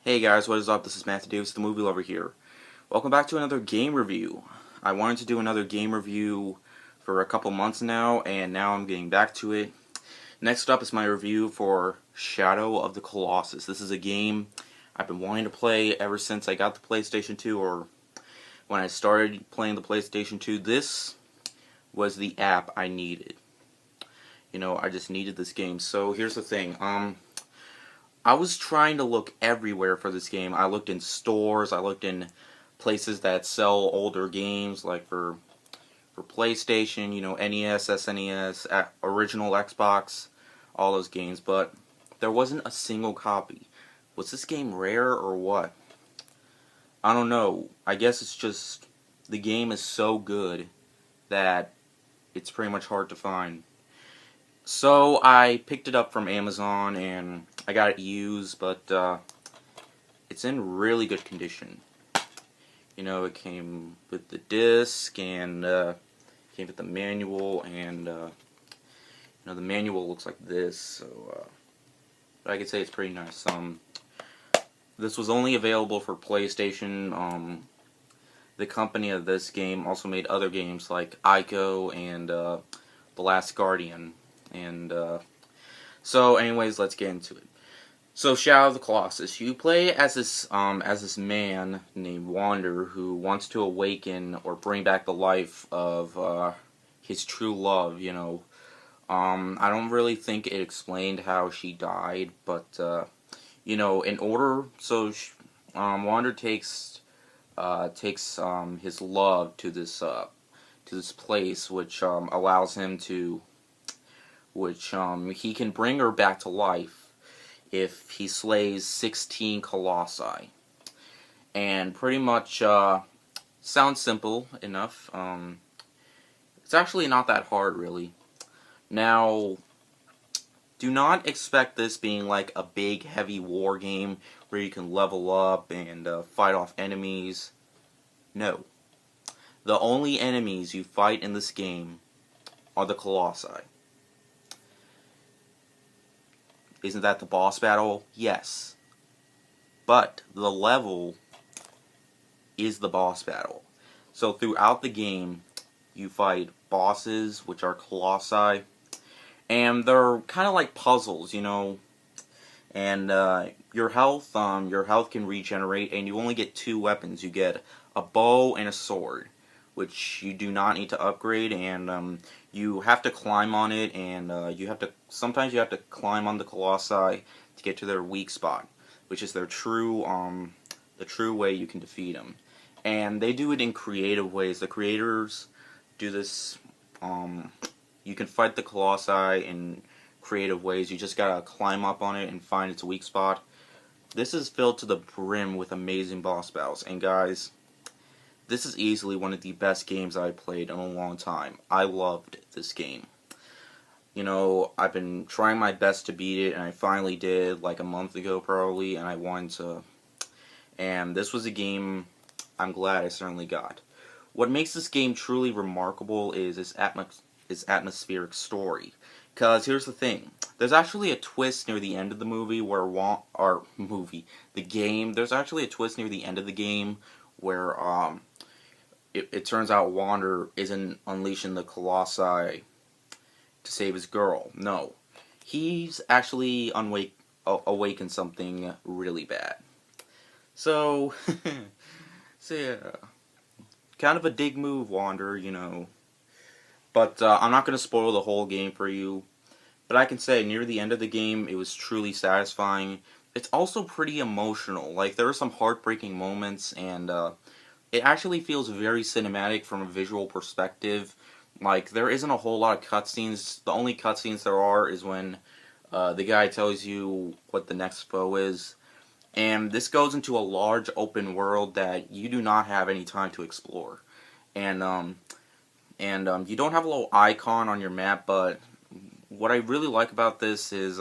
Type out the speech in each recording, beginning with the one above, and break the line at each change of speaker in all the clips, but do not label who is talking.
Hey guys, what is up? This is Matthew Davis, the movie lover here. Welcome back to another game review. I wanted to do another game review for a couple months now, and now I'm getting back to it. Next up is my review for Shadow of the Colossus. This is a game I've been wanting to play ever since I got the PlayStation 2, or when I started playing the PlayStation 2. This was the app I needed. I just needed this game. So here's the thing. I was trying to look everywhere for this game. I looked in stores, I looked in places that sell older games, like for PlayStation, NES, SNES, original Xbox, all those games, but there wasn't a single copy. Was this game rare or what? I don't know. I guess it's just the game is so good that it's pretty much hard to find. So I picked it up from Amazon and I got it used, but it's in really good condition. It came with the disc and came with the manual, and the manual looks like this. So I could say it's pretty nice. This was only available for PlayStation. The company of this game also made other games like Ico and The Last Guardian. And so, anyways, let's get into it. So, Shadow of the Colossus. You play as this man named Wander who wants to awaken or bring back the life of his true love. I don't really think it explained how she died, but in order, so Wander takes his love to this place, which allows him to. He can bring her back to life if he slays 16 colossi. And pretty much sounds simple enough. It's actually not that hard, really. Now, do not expect this being like a big, heavy war game where you can level up and fight off enemies. No. The only enemies you fight in this game are the colossi. Isn't that the boss battle? Yes. But the level is the boss battle. So throughout the game, you fight bosses, which are colossi, and they're kind of like puzzles, And your health can regenerate, and you only get two weapons. You get a bow and a sword, which you do not need to upgrade, and you have to climb on it, and sometimes you have to climb on the colossi to get to their weak spot, which is their the true way you can defeat them. And they do it in creative ways. The creators do this. You can fight the colossi in creative ways. You just gotta climb up on it and find its weak spot. This is filled to the brim with amazing boss battles, and guys, this is easily one of the best games I've played in a long time. I loved this game. I've been trying my best to beat it, and I finally did, like a month ago probably, and I wanted to. And this was a game I'm glad I certainly got. What makes this game truly remarkable is its atmospheric story. Because here's the thing. There's actually a twist near the end of the movie the game. There's actually a twist near the end of the game where it turns out Wander isn't unleashing the colossi to save his girl. No. He's actually awakened something really bad. So, yeah, kind of a dig move, Wander, But I'm not going to spoil the whole game for you. But I can say, near the end of the game, it was truly satisfying. It's also pretty emotional. Like, there are some heartbreaking moments, and it actually feels very cinematic from a visual perspective. Like, there isn't a whole lot of cutscenes. The only cutscenes there are is when the guy tells you what the next foe is. And this goes into a large open world that you do not have any time to explore. And you don't have a little icon on your map, but what I really like about this is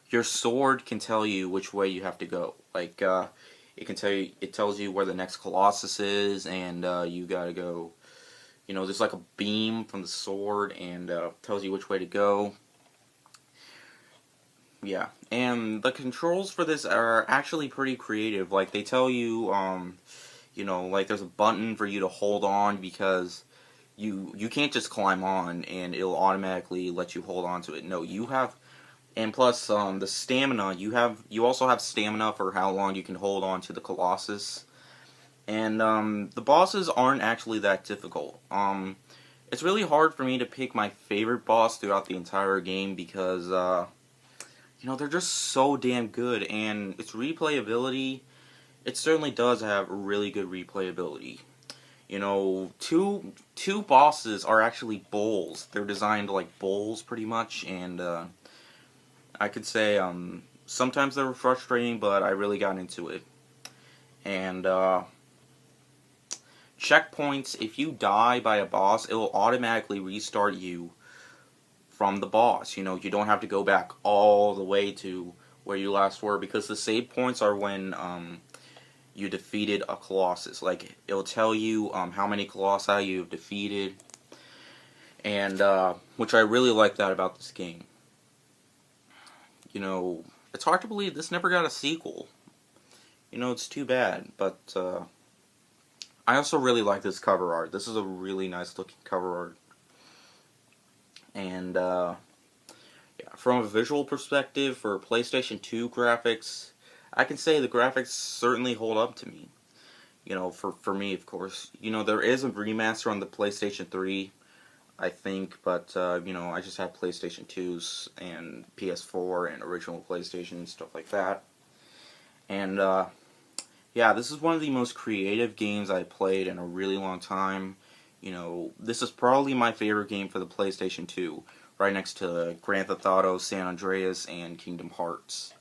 your sword can tell you which way you have to go. Like, it tells you where the next Colossus is, and you gotta go. There's like a beam from the sword, and tells you which way to go. Yeah, and the controls for this are actually pretty creative. Like, they tell you, like, there's a button for you to hold on because you can't just climb on and it'll automatically let you hold on to it. No, you have, and plus, the stamina, you also have stamina for how long you can hold on to the Colossus. And, the bosses aren't actually that difficult. It's really hard for me to pick my favorite boss throughout the entire game because, they're just so damn good, and its replayability, it certainly does have really good replayability. Two bosses are actually bowls. They're designed like bowls, pretty much, and I could say sometimes they were frustrating, but I really got into it. And checkpoints, if you die by a boss, it will automatically restart you from the boss. You don't have to go back all the way to where you last were, because the save points are when you defeated a Colossus. Like, it'll tell you how many Colossi you've defeated, and which I really like that about this game. It's hard to believe this never got a sequel. It's too bad, but I also really like this cover art. This is a really nice looking cover art. And yeah, from a visual perspective, for PlayStation 2 graphics, I can say the graphics certainly hold up to me. For me, of course. There is a remaster on the PlayStation 3, I think, but, I just have PlayStation 2s and PS4 and original PlayStation and stuff like that. And, yeah, this is one of the most creative games I played in a really long time. This is probably my favorite game for the PlayStation 2, right next to Grand Theft Auto, San Andreas, and Kingdom Hearts,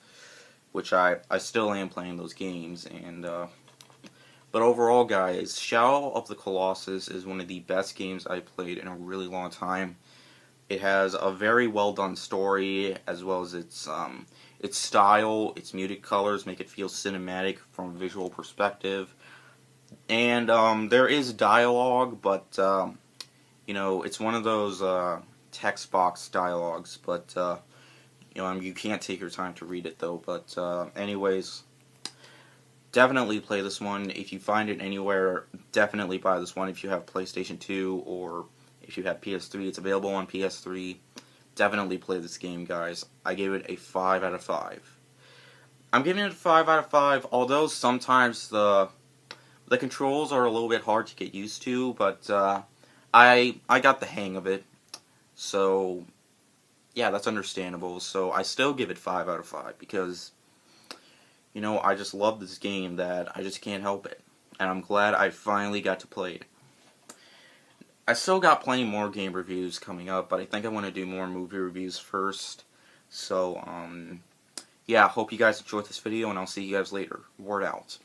which I still am playing those games. And but overall, guys, Shadow of the Colossus is one of the best games I played in a really long time. It has a very well done story, as well as its style, its muted colors make it feel cinematic from a visual perspective. And there is dialogue, but it's one of those text box dialogues. But you can't take your time to read it though. But anyways, definitely play this one. If you find it anywhere, definitely buy this one. If you have PlayStation 2 or if you have PS3, it's available on PS3. Definitely play this game, guys. I gave it a 5 out of 5. I'm giving it a 5 out of 5, although sometimes the controls are a little bit hard to get used to, but I got the hang of it. So yeah, that's understandable. So I still give it 5 out of 5 because I just love this game that I just can't help it. And I'm glad I finally got to play it. I still got plenty more game reviews coming up, but I think I want to do more movie reviews first. So, yeah, hope you guys enjoyed this video, and I'll see you guys later. Word out.